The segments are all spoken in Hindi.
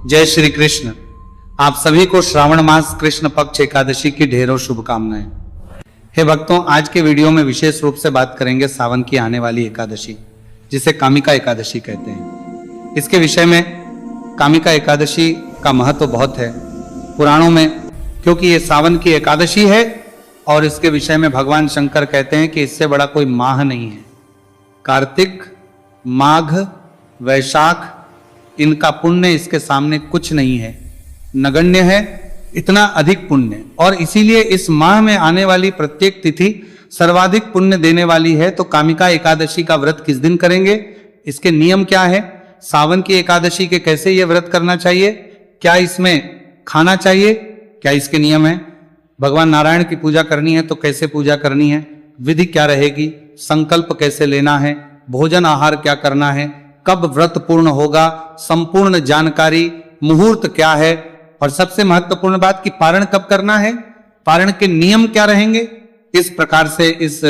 जय श्री कृष्ण। आप सभी को श्रावण मास कृष्ण पक्ष एकादशी की ढेरों शुभकामनाएं। हे भक्तों, आज के वीडियो में विशेष रूप से बात करेंगे सावन की आने वाली एकादशी, जिसे कामिका एकादशी कहते हैं। इसके विषय में कामिका एकादशी का महत्व बहुत है पुराणों में, क्योंकि ये सावन की एकादशी है और इसके विषय में भगवान शंकर कहते हैं कि इससे बड़ा कोई माह नहीं है। कार्तिक, माघ, वैशाख, इनका पुण्य इसके सामने कुछ नहीं है, नगण्य है, इतना अधिक पुण्य। और इसीलिए इस माह में आने वाली प्रत्येक तिथि सर्वाधिक पुण्य देने वाली है। तो कामिका एकादशी का व्रत किस दिन करेंगे, इसके नियम क्या है, सावन की एकादशी के कैसे ये व्रत करना चाहिए, क्या इसमें खाना चाहिए, क्या इसके नियम है, भगवान नारायण की पूजा करनी है तो कैसे पूजा करनी है, विधि क्या रहेगी, संकल्प कैसे लेना है, भोजन आहार क्या करना है, कब व्रत पूर्ण होगा, संपूर्ण जानकारी, मुहूर्त क्या है, और सबसे महत्वपूर्ण बात कि पारण कब करना है, पारण के नियम क्या रहेंगे। इस प्रकार से इस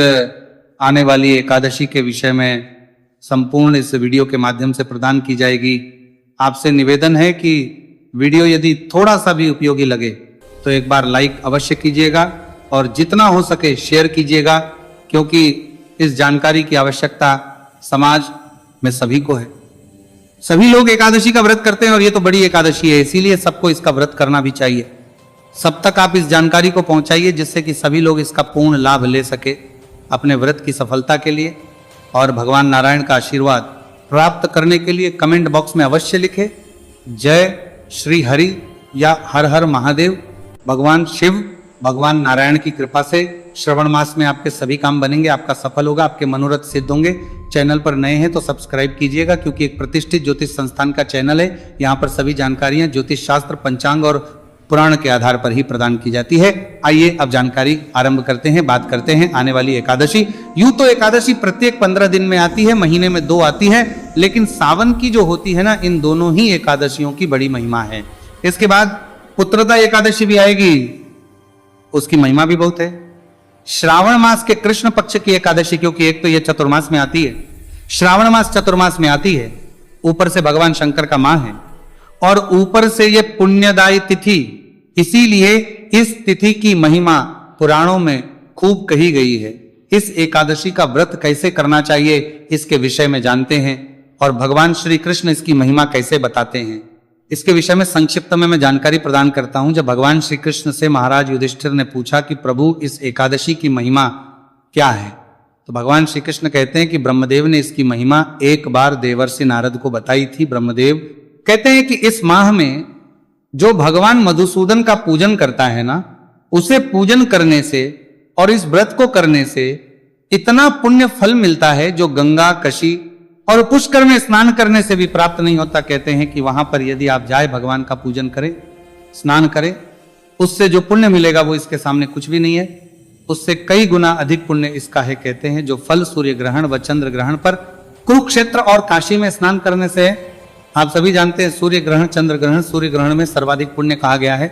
आने वाली एकादशी के विषय में संपूर्ण इस वीडियो के माध्यम से प्रदान की जाएगी। आपसे निवेदन है कि वीडियो यदि थोड़ा सा भी उपयोगी लगे तो एक बार लाइक अवश्य कीजिएगा और जितना हो सके शेयर कीजिएगा, क्योंकि इस जानकारी की आवश्यकता समाज में सभी को है। सभी लोग एकादशी का व्रत करते हैं और ये तो बड़ी एकादशी है, इसीलिए सबको इसका व्रत करना भी चाहिए। सब तक आप इस जानकारी को पहुंचाइए जिससे कि सभी लोग इसका पूर्ण लाभ ले सके अपने व्रत की सफलता के लिए। और भगवान नारायण का आशीर्वाद प्राप्त करने के लिए कमेंट बॉक्स में अवश्य लिखे जय श्री हरि या हर हर महादेव। भगवान शिव, भगवान नारायण की कृपा से श्रवण मास में आपके सभी काम बनेंगे, आपका सफल होगा, आपके मनोरथ सिद्ध होंगे। चैनल पर नए हैं तो सब्सक्राइब कीजिएगा, क्योंकि एक प्रतिष्ठित ज्योतिष संस्थान का चैनल है। यहाँ पर सभी जानकारियां ज्योतिष शास्त्र, पंचांग और पुराण के आधार पर ही प्रदान की जाती है। आइए अब जानकारी आरंभ करते हैं, बात करते हैं आने वाली एकादशी। यूं तो एकादशी प्रत्येक 15 दिन में आती है, महीने में 2 आती है, लेकिन सावन की जो होती है ना, इन दोनों ही एकादशियों की बड़ी महिमा है। इसके बाद पुत्रदा एकादशी भी आएगी, उसकी महिमा भी बहुत है। श्रावण मास के कृष्ण पक्ष की एकादशी, क्योंकि एक तो ये चतुर्मास में आती है, श्रावण मास चतुर्मास में आती है, ऊपर से भगवान शंकर का माह है और ऊपर से ये पुण्यदायी तिथि, इसीलिए इस तिथि की महिमा पुराणों में खूब कही गई है। इस एकादशी का व्रत कैसे करना चाहिए इसके विषय में जानते हैं और भगवान श्री कृष्ण इसकी महिमा कैसे बताते हैं, इसके विषय में संक्षिप्त में मैं जानकारी प्रदान करता हूं। जब भगवान श्री कृष्ण से महाराज युधिष्ठिर ने पूछा कि प्रभु इस एकादशी की महिमा क्या है, तो भगवान श्री कृष्ण कहते हैं कि ब्रह्मदेव ने इसकी महिमा एक बार देवर्षि नारद को बताई थी। ब्रह्मदेव कहते हैं कि इस माह में जो भगवान मधुसूदन का पूजन करता है ना, उसे पूजन करने से और इस व्रत को करने से इतना पुण्य फल मिलता है जो गंगा, कशी और पुष्कर में स्नान करने से भी प्राप्त नहीं होता। कहते हैं कि वहां पर यदि आप जाए, भगवान का पूजन करें, स्नान करें, उससे जो पुण्य मिलेगा वो इसके सामने कुछ भी नहीं है, उससे कई गुना अधिक पुण्य इसका है। कहते हैं जो फल सूर्य ग्रहण व चंद्र ग्रहण पर कुरुक्षेत्र और काशी में स्नान करने से, आप सभी जानते हैं सूर्य ग्रहण, चंद्र ग्रहण, सूर्य ग्रहण में सर्वाधिक पुण्य कहा गया है।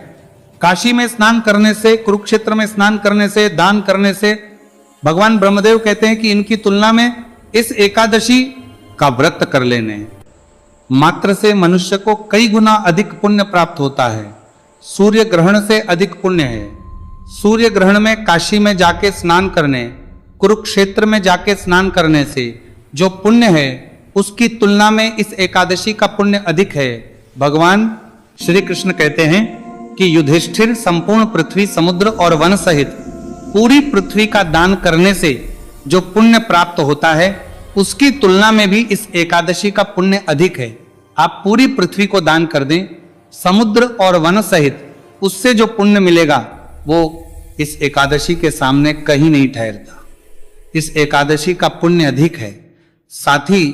काशी में स्नान करने से, कुरुक्षेत्र में स्नान करने से, दान करने से, भगवान ब्रह्मदेव कहते हैं कि इनकी तुलना में इस एकादशी का व्रत कर लेने मात्र से मनुष्य को कई गुना अधिक पुण्य प्राप्त होता है। सूर्य ग्रहण से अधिक पुण्य है। सूर्य ग्रहण में काशी में जाके स्नान करने, कुरुक्षेत्र में जाके स्नान करने से जो पुण्य है, उसकी तुलना में इस एकादशी का पुण्य अधिक है। भगवान श्री कृष्ण कहते हैं कि युधिष्ठिर संपूर्ण पृथ्वी, समुद्र और वन सहित पूरी पृथ्वी का दान करने से जो पुण्य प्राप्त होता है, उसकी तुलना में भी इस एकादशी का पुण्य अधिक है। आप पूरी पृथ्वी को दान कर दें, समुद्र और वन सहित, उससे जो पुण्य मिलेगा वो इस एकादशी के सामने कहीं नहीं ठहरता। इस एकादशी का पुण्य अधिक है। साथ ही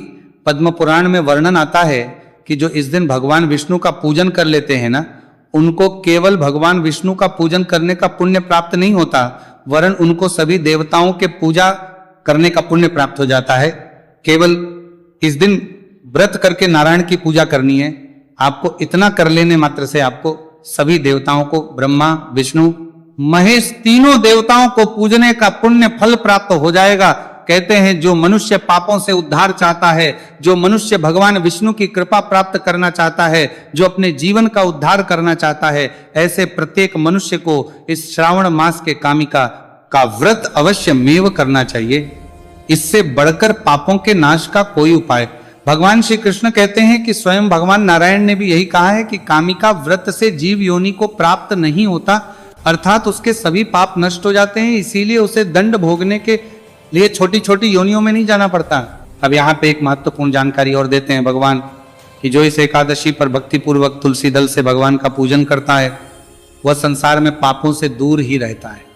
पद्म पुराण में वर्णन आता है कि जो इस दिन भगवान विष्णु का पूजन कर लेते हैं ना, उनको केवल भगवान विष्णु का पूजन करने का पुण्य प्राप्त नहीं होता, वरन उनको सभी देवताओं के पूजा करने का पुण्य प्राप्त हो जाता है। केवल इस दिन व्रत करके नारायण की पूजा करनी है, आपको इतना कर लेने मात्र से आपको सभी देवताओं को, ब्रह्मा, विष्णु, महेश, तीनों देवताओं को पूजने का पुण्य फल प्राप्त हो जाएगा। कहते हैं जो मनुष्य पापों से उद्धार चाहता है, जो मनुष्य भगवान विष्णु की कृपा प्राप्त करना चाहता है, जो अपने जीवन का उद्धार करना चाहता है, ऐसे प्रत्येक मनुष्य को इस श्रावण मास के कामिका का व्रत अवश्य मेव करना चाहिए। इससे बढ़कर पापों के नाश का कोई उपाय। भगवान श्री कृष्ण कहते हैं कि स्वयं भगवान नारायण ने भी यही कहा है कि कामिका व्रत से जीव योनि को प्राप्त नहीं होता, अर्थात उसके सभी पाप नष्ट हो जाते हैं, इसीलिए उसे दंड भोगने के लिए छोटी छोटी योनियों में नहीं जाना पड़ता। अब यहाँ पे एक महत्वपूर्ण जानकारी और देते हैं भगवान कि जो इस एकादशी पर भक्ति पूर्वक तुलसी दल से भगवान का पूजन करता है वह संसार में पापों से दूर ही रहता है।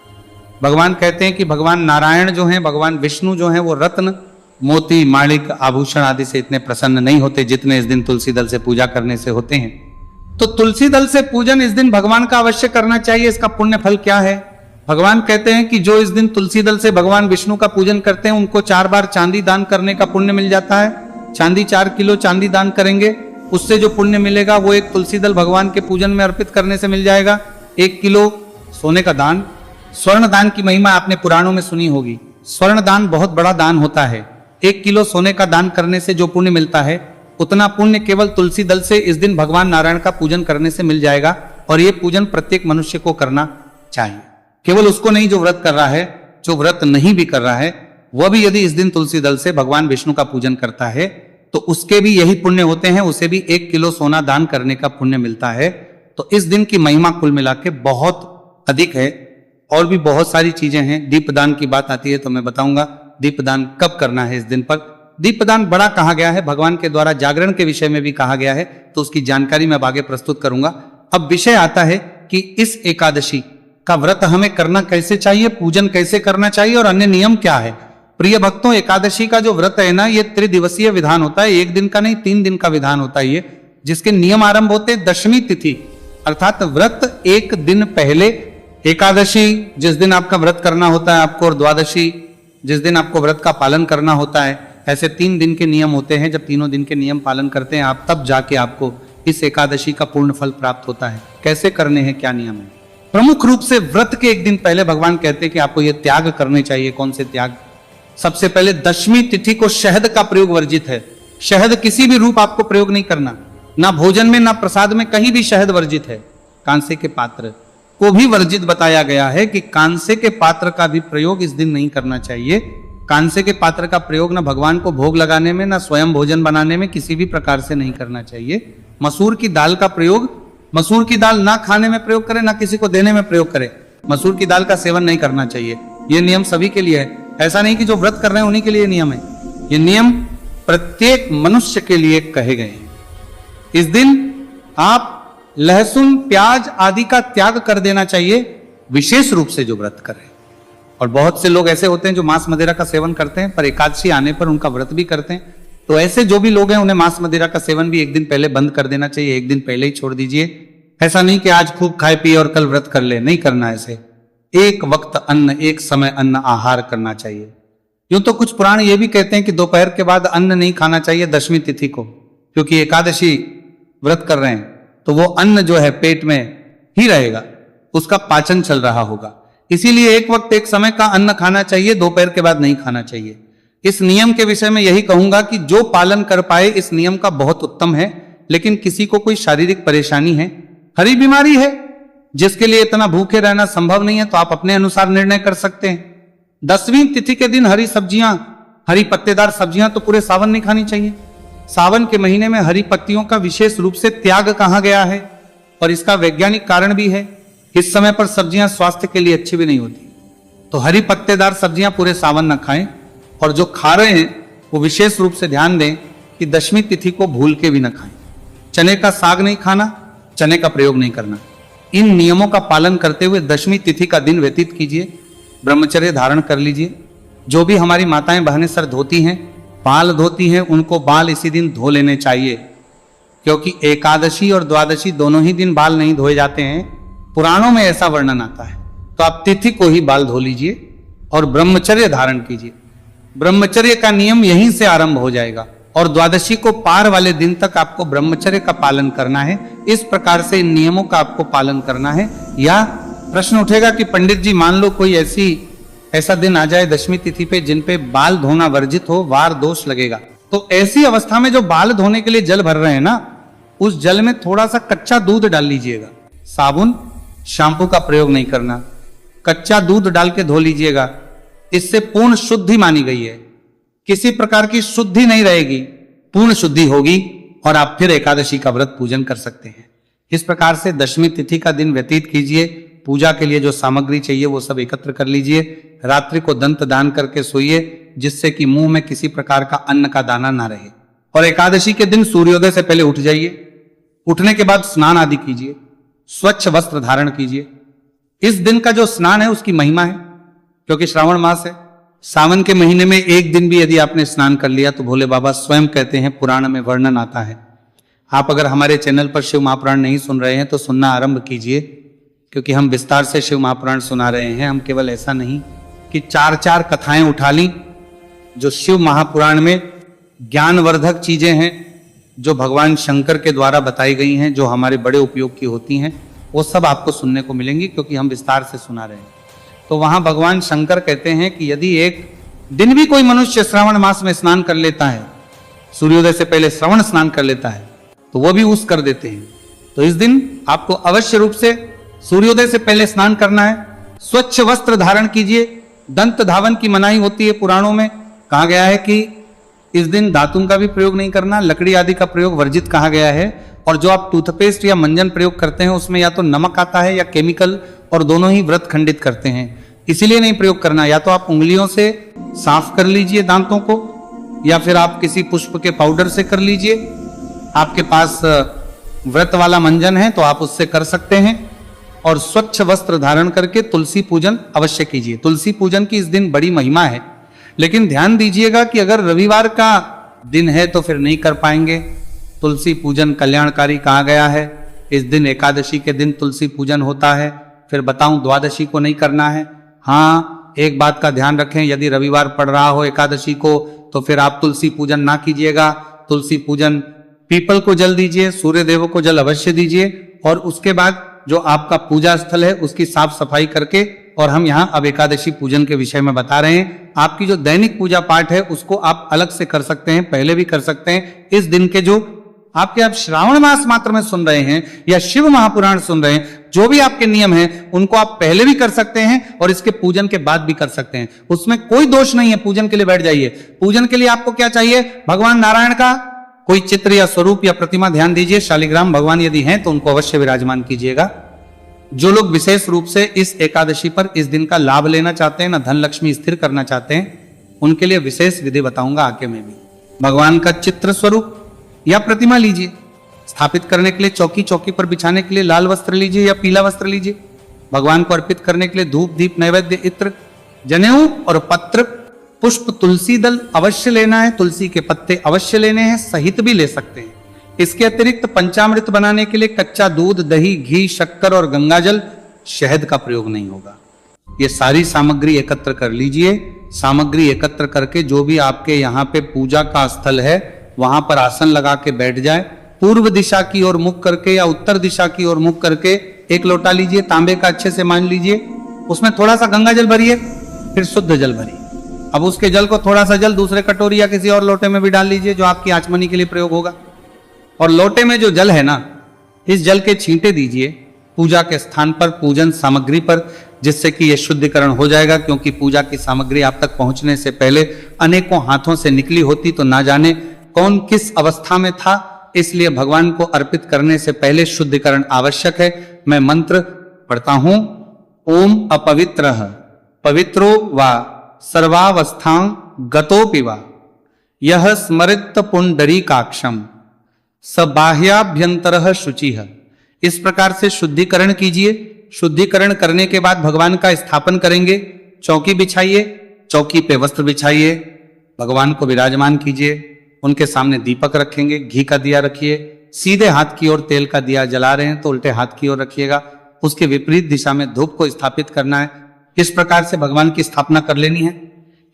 भगवान कहते हैं कि भगवान नारायण जो हैं, भगवान विष्णु जो हैं, वो रत्न मोती माणिक आभूषण आदि से इतने प्रसन्न नहीं होते जितने इस दिन तुलसी दल से पूजा करने से होते हैं। तो तुलसी दल से पूजन इस दिन भगवान का अवश्य करना चाहिए। इसका पुण्य फल क्या है? भगवान कहते हैं कि जो इस दिन तुलसी दल से भगवान विष्णु का पूजन करते हैं उनको 4 बार चांदी दान करने का पुण्य मिल जाता है। चांदी 4 किलो चांदी दान करेंगे, उससे जो पुण्य मिलेगा वो एक तुलसी दल भगवान के पूजन में अर्पित करने से मिल जाएगा। 1 किलो सोने का दान, स्वर्ण दान की महिमा आपने पुराणों में सुनी होगी। स्वर्ण दान बहुत बड़ा दान होता है। 1 किलो सोने का दान करने से जो पुण्य मिलता है उतना पुण्य केवल तुलसी दल से इस दिन भगवान नारायण का पूजन करने से मिल जाएगा। और ये पूजन प्रत्येक मनुष्य को करना चाहिए, केवल उसको नहीं जो व्रत कर रहा है। जो व्रत नहीं भी कर रहा है वह भी यदि इस दिन तुलसी दल से भगवान विष्णु का पूजन करता है तो उसके भी यही पुण्य होते हैं, उसे भी 1 किलो सोना दान करने का पुण्य मिलता है। तो इस दिन की महिमा कुल मिला के बहुत अधिक है। और भी बहुत सारी चीजें हैं। दीपदान की बात आती है तो मैं बताऊंगा दीपदान कब करना है इस दिन पर। दीपदान बड़ा कहा गया है, भगवान के द्वारा जागरण के विषय में भी कहा गया है, तो उसकी जानकारी मैं आगे प्रस्तुत करूंगा। अब विषय आता है कि इस एकादशी का व्रत हमें करना कैसे चाहिए, पूजन कैसे करना चाहिए और अन्य नियम क्या है। प्रिय भक्तों, एकादशी का जो व्रत है ना, ये त्रिदिवसीय विधान होता है। 1 दिन का नहीं, 3 दिन का विधान होता है ये, जिसके नियम आरंभ होते हैं दशमी तिथि, अर्थात व्रत 1 दिन पहले। एकादशी जिस दिन आपका व्रत करना होता है आपको, और द्वादशी जिस दिन आपको व्रत का पालन करना होता है, ऐसे 3 दिन के नियम होते हैं। जब तीनों दिन के नियम पालन करते हैं आप, तब जाके आपको इस एकादशी का पूर्ण फल प्राप्त होता है। कैसे करने हैं, क्या नियम है? प्रमुख रूप से व्रत के 1 दिन पहले भगवान कहते हैं कि आपको ये त्याग करने चाहिए। कौन से त्याग? सबसे पहले दशमी तिथि को शहद का प्रयोग वर्जित है। शहद किसी भी रूप आपको प्रयोग नहीं करना, ना भोजन में ना प्रसाद में, कहीं भी शहद वर्जित है। कांसे के पात्र को भी वर्जित बताया गया है कि कांसे के पात्र का भी प्रयोग इस दिन नहीं करना चाहिए। कांसे के पात्र का प्रयोग ना भगवान को भोग लगाने में, ना स्वयं भोजन बनाने में किसी भी प्रकार से नहीं करना चाहिए। मसूर की दाल का प्रयोग, मसूर की दाल ना खाने में प्रयोग करें, ना किसी को देने में प्रयोग करें। मसूर की दाल का सेवन नहीं करना चाहिए। ये नियम सभी के लिए है, ऐसा नहीं कि जो व्रत कर रहे हैं उन्हीं के लिए नियम है। ये नियम प्रत्येक मनुष्य के लिए कहे गए हैं। इस दिन आप लहसुन प्याज आदि का त्याग कर देना चाहिए, विशेष रूप से जो व्रत करें। और बहुत से लोग ऐसे होते हैं जो मांस मदिरा का सेवन करते हैं, पर एकादशी आने पर उनका व्रत भी करते हैं। तो ऐसे जो भी लोग हैं उन्हें मांस मदिरा का सेवन भी 1 दिन पहले बंद कर देना चाहिए। 1 दिन पहले ही छोड़ दीजिए। ऐसा नहीं कि आज खूब खाए पिए और कल व्रत कर ले, नहीं करना ऐसे। 1 वक्त अन्न, 1 समय अन्न आहार करना चाहिए। यूं तो कुछ पुराण ये भी कहते हैं कि दोपहर के बाद अन्न नहीं खाना चाहिए दशमी तिथि को, क्योंकि एकादशी व्रत कर रहे हैं तो वो अन्न जो है पेट में ही रहेगा, उसका पाचन चल रहा होगा। इसीलिए 1 वक्त 1 समय का अन्न खाना चाहिए, दोपहर के बाद नहीं खाना चाहिए। इस नियम के विषय में यही कहूंगा कि जो पालन कर पाए इस नियम का बहुत उत्तम है। लेकिन किसी को कोई शारीरिक परेशानी है, हरी बीमारी है, जिसके लिए इतना भूखे रहना संभव नहीं है, तो आप अपने अनुसार निर्णय कर सकते हैं। 10वीं तिथि के दिन हरी सब्जियां, हरी पत्तेदार सब्जियां तो पूरे सावन नहीं खानी चाहिए। सावन के महीने में हरी पत्तियों का विशेष रूप से त्याग कहा गया है और इसका वैज्ञानिक कारण भी है। इस समय पर सब्जियां स्वास्थ्य के लिए अच्छी भी नहीं होती, तो हरी पत्तेदार सब्जियां पूरे सावन न खाएं। और जो खा रहे हैं वो विशेष रूप से ध्यान दें कि दशमी तिथि को भूल के भी न खाएं। चने का साग नहीं खाना, चने का प्रयोग नहीं करना। इन नियमों का पालन करते हुए दशमी तिथि का दिन व्यतीत कीजिए। ब्रह्मचर्य धारण कर लीजिए। जो भी हमारी माताएं बहनें सर धोती हैं, बाल धोती हैं, उनको बाल इसी दिन धो लेने चाहिए, क्योंकि एकादशी और द्वादशी दोनों ही दिन बाल नहीं धोए जाते हैं। पुराणों में ऐसा वर्णन आता है। तो आप तिथि को ही बाल धो लीजिए और ब्रह्मचर्य धारण कीजिए। ब्रह्मचर्य का नियम यहीं से आरंभ हो जाएगा और द्वादशी को पार वाले दिन तक आपको ब्रह्मचर्य का पालन करना है। इस प्रकार से इन नियमों का आपको पालन करना है। या प्रश्न उठेगा कि पंडित जी मान लो कोई ऐसी ऐसा दिन आ जाए दशमी तिथि पे जिन पे बाल धोना वर्जित हो, वार दोष लगेगा। तो ऐसी अवस्था में जो बाल धोने के लिए जल भर रहे हैं ना, उस जल में थोड़ा सा कच्चा दूध डाल लीजिएगा। साबुन शैम्पू का प्रयोग नहीं करना, कच्चा दूध डाल के धो लीजिएगा। इससे पूर्ण शुद्धि मानी गई है, किसी प्रकार की शुद्धि नहीं रहेगी, पूर्ण शुद्धि होगी और आप फिर एकादशी का व्रत पूजन कर सकते हैं। इस प्रकार से दशमी तिथि का दिन व्यतीत कीजिए। पूजा के लिए जो सामग्री चाहिए वो सब एकत्र कर लीजिए। रात्रि को दंत दान करके सोइए, जिससे कि मुंह में किसी प्रकार का अन्न का दाना ना रहे। और एकादशी के दिन सूर्योदय से पहले उठ जाइए। उठने के बाद स्नान आदि कीजिए, स्वच्छ वस्त्र धारण कीजिए। इस दिन का जो स्नान है उसकी महिमा है, क्योंकि श्रावण मास है। सावन के महीने में एक दिन भी यदि आपने स्नान कर लिया तो भोले बाबा स्वयं कहते हैं, पुराण में वर्णन आता है। आप अगर हमारे चैनल पर शिव महापुराण नहीं सुन रहे हैं तो सुनना आरंभ कीजिए, क्योंकि हम विस्तार से शिव महापुराण सुना रहे हैं। हम केवल ऐसा नहीं कि चार चार कथाएं उठा ली, जो शिव महापुराण में ज्ञानवर्धक चीजें हैं, जो भगवान शंकर के द्वारा बताई गई हैं, जो हमारे बड़े उपयोग की होती हैं, वो सब आपको सुनने को मिलेंगी, क्योंकि हम विस्तार से सुना रहे हैं। तो वहां भगवान शंकर कहते हैं कि यदि एक दिन भी कोई मनुष्य श्रावण मास में स्नान कर लेता है, सूर्योदय से पहले श्रवण स्नान कर लेता है, तो वो भी उस कर देते हैं। तो इस दिन आपको अवश्य रूप से सूर्योदय से पहले स्नान करना है। स्वच्छ वस्त्र धारण कीजिए। दंत धावन की मनाही होती है, पुराणों में कहा गया है कि इस दिन दातुन का भी प्रयोग नहीं करना, लकड़ी आदि का प्रयोग वर्जित कहा गया है। और जो आप टूथपेस्ट या मंजन प्रयोग करते हैं उसमें या तो नमक आता है या केमिकल, और दोनों ही व्रत खंडित करते हैं, इसीलिए नहीं प्रयोग करना। या तो आप उंगलियों से साफ कर लीजिए दांतों को, या फिर आप किसी पुष्प के पाउडर से कर लीजिए। आपके पास व्रत वाला मंजन है तो आप उससे कर सकते हैं। और स्वच्छ वस्त्र धारण करके तुलसी पूजन अवश्य कीजिए। तुलसी पूजन की इस दिन बड़ी महिमा है, लेकिन ध्यान दीजिएगा कि अगर रविवार का दिन है तो फिर नहीं कर पाएंगे। तुलसी पूजन कल्याणकारी कहा गया है। इस दिन एकादशी के दिन तुलसी पूजन होता है। फिर बताऊं, द्वादशी को नहीं करना है। हाँ, एक बात का ध्यान रखें, यदि रविवार पड़ रहा हो एकादशी को तो फिर आप तुलसी पूजन ना कीजिएगा। तुलसी पूजन, पीपल को जल दीजिए, सूर्य देव को जल अवश्य दीजिए, और उसके बाद जो आपका पूजा स्थल है उसकी साफ सफाई करके। और हम यहाँ अब एकादशी पूजन के विषय में बता रहे हैं। आपकी जो दैनिक पूजा पाठ है उसको आप अलग से कर सकते हैं, पहले भी कर सकते हैं। इस दिन के जो आपके आप श्रावण मास मात्र में सुन रहे हैं या शिव महापुराण सुन रहे हैं, जो भी आपके नियम हैं उनको आप पहले भी कर सकते हैं और इसके पूजन के बाद भी कर सकते हैं। उसमें कोई दोष नहीं है। पूजन के लिए बैठ जाइए। पूजन के लिए आपको क्या चाहिए? भगवान नारायण का कोई चित्र या स्वरूप या प्रतिमा ध्यान दीजिए। शालिग्राम भगवान यदि हैं तो उनको अवश्य विराजमान कीजिएगा। जो लोग विशेष रूप से इस एकादशी पर इस दिन का लाभ लेना चाहते हैं, ना धन लक्ष्मी स्थिर करना चाहते हैं, उनके लिए विशेष विधि बताऊंगा आगे में भी। भगवान का चित्र स्वरूप या प्रतिमा लीजिए। स्थापित करने के लिए चौकी पर बिछाने के लिए लाल वस्त्र लीजिए या पीला वस्त्र लीजिए। भगवान को अर्पित करने के लिए धूप, दीप, नैवेद्य, इत्र, जनेऊ और पत्र, पुष्प, तुलसी दल अवश्य लेना है। तुलसी के पत्ते अवश्य लेने हैं, सहित भी ले सकते हैं। इसके अतिरिक्त पंचामृत बनाने के लिए कच्चा दूध, दही, घी, शक्कर और गंगाजल, शहद का प्रयोग नहीं होगा। ये सारी सामग्री एकत्र कर लीजिए। सामग्री एकत्र करके जो भी आपके यहाँ पे पूजा का स्थल है वहां पर आसन लगा के बैठ जाए। पूर्व दिशा की ओर मुख करके या उत्तर दिशा की ओर मुख करके एक लोटा लीजिए, तांबे का अच्छे से मान लीजिए। उसमें थोड़ा सा गंगा जल भरिए, फिर शुद्ध जल भरिए। अब उसके जल को थोड़ा सा जल दूसरे कटोरी या किसी और लोटे में भी डाल लीजिए जो आपकी आचमनी के लिए प्रयोग होगा। और लोटे में जो जल है ना, इस जल के छींटे दीजिए पूजा के स्थान पर, पूजन सामग्री पर, जिससे कि यह शुद्धिकरण हो जाएगा। क्योंकि पूजा की सामग्री आप तक पहुंचने से पहले अनेकों हाथों से निकली होती तो ना जाने कौन किस अवस्था में था। इसलिए भगवान को अर्पित करने से पहले शुद्धिकरण आवश्यक है। मैं मंत्र पढ़ता हूं। ओम अपवित्रः पवित्रो वा सर्वावस्थां गतोपि वा यह स्मरित पुंडरीकाक्षम स बाह्याभ्यंतरः शुचिः। इस प्रकार से शुद्धिकरण कीजिए। शुद्धिकरण करने के बाद भगवान का स्थापन करेंगे। चौकी बिछाइए, चौकी पे वस्त्र बिछाइए, भगवान को विराजमान कीजिए। उनके सामने दीपक रखेंगे, घी का दिया रखिए। सीधे हाथ की ओर तेल का दिया जला रहे हैं तो उल्टे हाथ की ओर रखिएगा। उसके विपरीत दिशा में धूप को स्थापित करना है। इस प्रकार से भगवान की स्थापना कर लेनी है।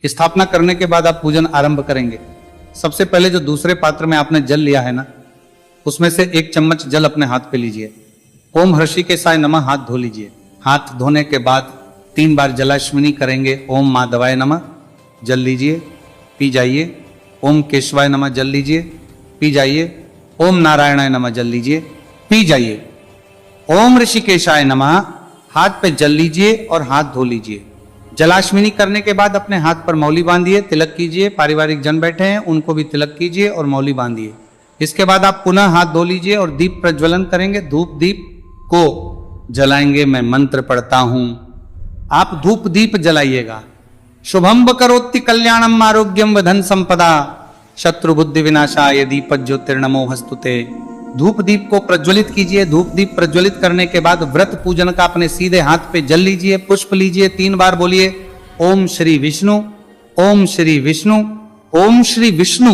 स्थापना करने के बाद आप पूजन आरंभ करेंगे। सबसे पहले जो दूसरे पात्र में आपने जल लिया है ना, उसमें से 1 चम्मच जल अपने हाथ पे लीजिए। ओम हर्षिकेशाय नमः हाथ धो लीजिए। हाथ धोने के बाद 3 बार जलाश्विनी करेंगे। ओम माधवाय नमः, जल लीजिए, पी जाइए। ओम केशवाय नमः, जल लीजिए, पी जाइए। ओम नारायणाय नमः, जल लीजिए, पी जाइए। ओम ऋषिकेशाय नमः, हाथ पे जल लीजिए और हाथ धो लीजिए। जलाश्विनी करने के बाद अपने हाथ पर मौली बांधिए, तिलक कीजिए। पारिवारिक जन बैठे हैं उनको भी तिलक कीजिए और मौली बांधिए। इसके बाद आप पुनः हाथ धो लीजिए और दीप प्रज्वलन करेंगे। धूप दीप को जलाएंगे। मैं मंत्र पढ़ता हूं, आप धूप दीप जलाइएगा। शुभम करोति कल्याणम आरोग्यम व धन संपदा, शत्रु बुद्धि विनाशाय दीप ज्योतिर्नमोस्तुते। धूप दीप को प्रज्वलित कीजिए। धूप दीप प्रज्वलित करने के बाद व्रत पूजन का अपने सीधे हाथ पे जल लीजिए, पुष्प लीजिए। 3 बार बोलिए ओम श्री विष्णु, ओम श्री विष्णु, ओम श्री विष्णु।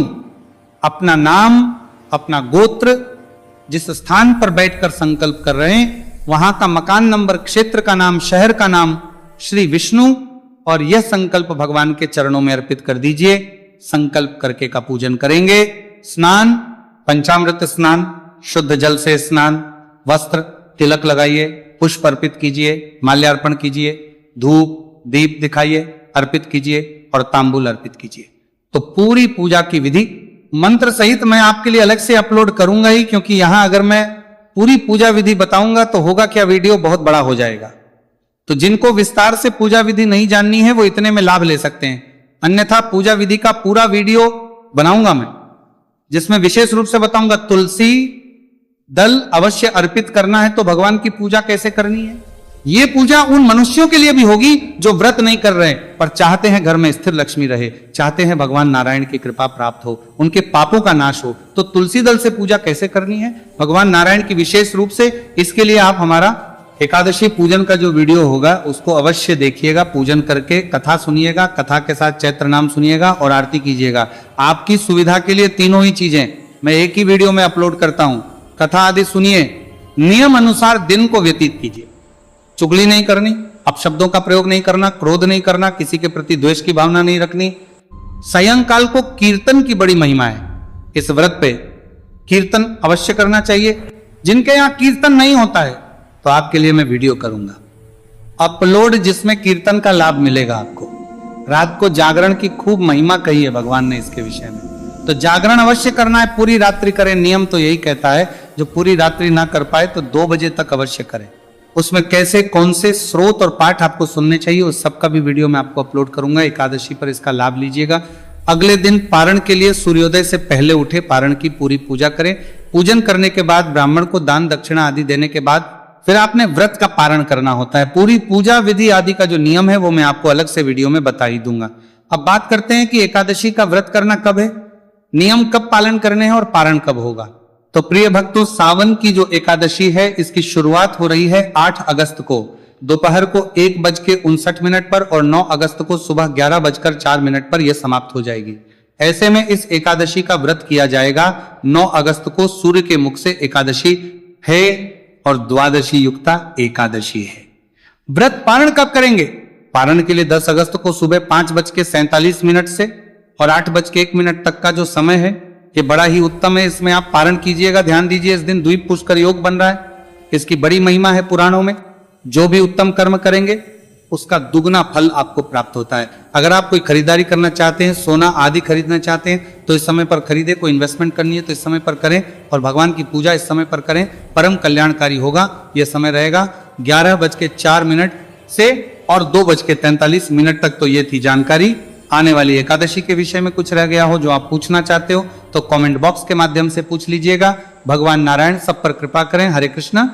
अपना नाम, अपना गोत्र, जिस स्थान पर बैठकर संकल्प कर रहे हैं वहां का मकान नंबर, क्षेत्र का नाम, शहर का नाम, श्री विष्णु, और यह संकल्प भगवान के चरणों में अर्पित कर दीजिए। संकल्प करके का पूजन करेंगे। स्नान, पंचामृत स्नान, शुद्ध जल से स्नान, वस्त्र, तिलक लगाइए, पुष्प अर्पित कीजिए, माल्यार्पण कीजिए, धूप दीप दिखाइए, अर्पित कीजिए और तांबूल अर्पित कीजिए। तो पूरी पूजा की विधि मंत्र सहित मैं आपके लिए अलग से अपलोड करूंगा ही, क्योंकि यहां अगर मैं पूरी पूजा विधि बताऊंगा तो होगा क्या, वीडियो बहुत बड़ा हो जाएगा। तो जिनको विस्तार से पूजा विधि नहीं जाननी है वो इतने में लाभ ले सकते हैं। अन्यथा पूजा विधि का पूरा वीडियो बनाऊंगा मैं, जिसमें विशेष रूप से बताऊंगा तुलसी दल अवश्य अर्पित करना है तो भगवान की पूजा कैसे करनी है। ये पूजा उन मनुष्यों के लिए भी होगी जो व्रत नहीं कर रहे पर चाहते हैं घर में स्थिर लक्ष्मी रहे, चाहते हैं भगवान नारायण की कृपा प्राप्त हो, उनके पापों का नाश हो। तो तुलसी दल से पूजा कैसे करनी है भगवान नारायण की विशेष रूप से, इसके लिए आप हमारा एकादशी पूजन का जो वीडियो होगा उसको अवश्य देखिएगा। पूजन करके कथा सुनिएगा, कथा के साथ चैत्र नाम सुनिएगा और आरती कीजिएगा। आपकी सुविधा के लिए तीनों ही चीजें मैं एक ही वीडियो में अपलोड करता हूं। कथा आदि सुनिए, नियम अनुसार दिन को व्यतीत कीजिए। चुगली नहीं करनी, अपशब्दों का प्रयोग नहीं करना, क्रोध नहीं करना, किसी के प्रति द्वेष की भावना नहीं रखनी। सायंकाल को कीर्तन की बड़ी महिमा है। इस व्रत पे कीर्तन अवश्य करना चाहिए। जिनके यहां कीर्तन नहीं होता है तो आपके लिए मैं वीडियो करूंगा अपलोड, जिसमें कीर्तन का लाभ मिलेगा आपको। रात को जागरण की खूब महिमा कही है भगवान ने इसके विषय में, तो जागरण अवश्य करना है। पूरी रात्रि करें, नियम तो यही कहता है। जो पूरी रात्रि ना कर पाए तो 2 बजे तक अवश्य करें। उसमें कैसे, कौन से स्रोत और पाठ आपको सुनने चाहिए उस सबका भी वीडियो मैं आपको अपलोड करूंगा। एकादशी पर इसका लाभ लीजिएगा। अगले दिन पारण के लिए सूर्योदय से पहले उठे, पारण की पूरी पूजा करें। पूजन करने के बाद ब्राह्मण को दान दक्षिणा आदि देने के बाद फिर आपने व्रत का पारण करना होता है। पूरी पूजा विधि आदि का जो नियम है वो मैं आपको अलग से वीडियो में बता ही दूंगा। अब बात करते हैं कि एकादशी का व्रत करना कब है, नियम कब पालन करने हैं और पारण कब होगा। तो प्रिय भक्तों, सावन की जो एकादशी है इसकी शुरुआत हो रही है 8 अगस्त को दोपहर को 1:59 पर और 9 अगस्त को सुबह 11:04 पर यह समाप्त हो जाएगी। ऐसे में इस एकादशी का व्रत किया जाएगा। 9 अगस्त को सूर्य के मुख से एकादशी है और द्वादशी युक्ता एकादशी है। व्रत पारण कब करेंगे? पारण के लिए 10 अगस्त को सुबह 5:47 से और 8:01 तक का जो समय है ये बड़ा ही उत्तम है। इसमें आप पारण कीजिएगा। ध्यान दीजिए, इस दिन द्वीप पुष्कर योग बन रहा है। इसकी बड़ी महिमा है पुराणों में। जो भी उत्तम कर्म करेंगे उसका दुगना फल आपको प्राप्त होता है। अगर आप कोई खरीदारी करना चाहते हैं, सोना आदि खरीदना चाहते हैं तो इस समय पर खरीदे। कोई इन्वेस्टमेंट करनी है तो इस समय पर करें और भगवान की पूजा इस समय पर करें। परम कल्याणकारी होगा। यह समय रहेगा 11:04 से और 2:43 तक। तो ये थी जानकारी। आने वाली एकादशी के विषय में कुछ रह गया हो जो आप पूछना चाहते हो तो कमेंट बॉक्स के माध्यम से पूछ लीजिएगा। भगवान नारायण सब पर कृपा करें। हरे कृष्णा।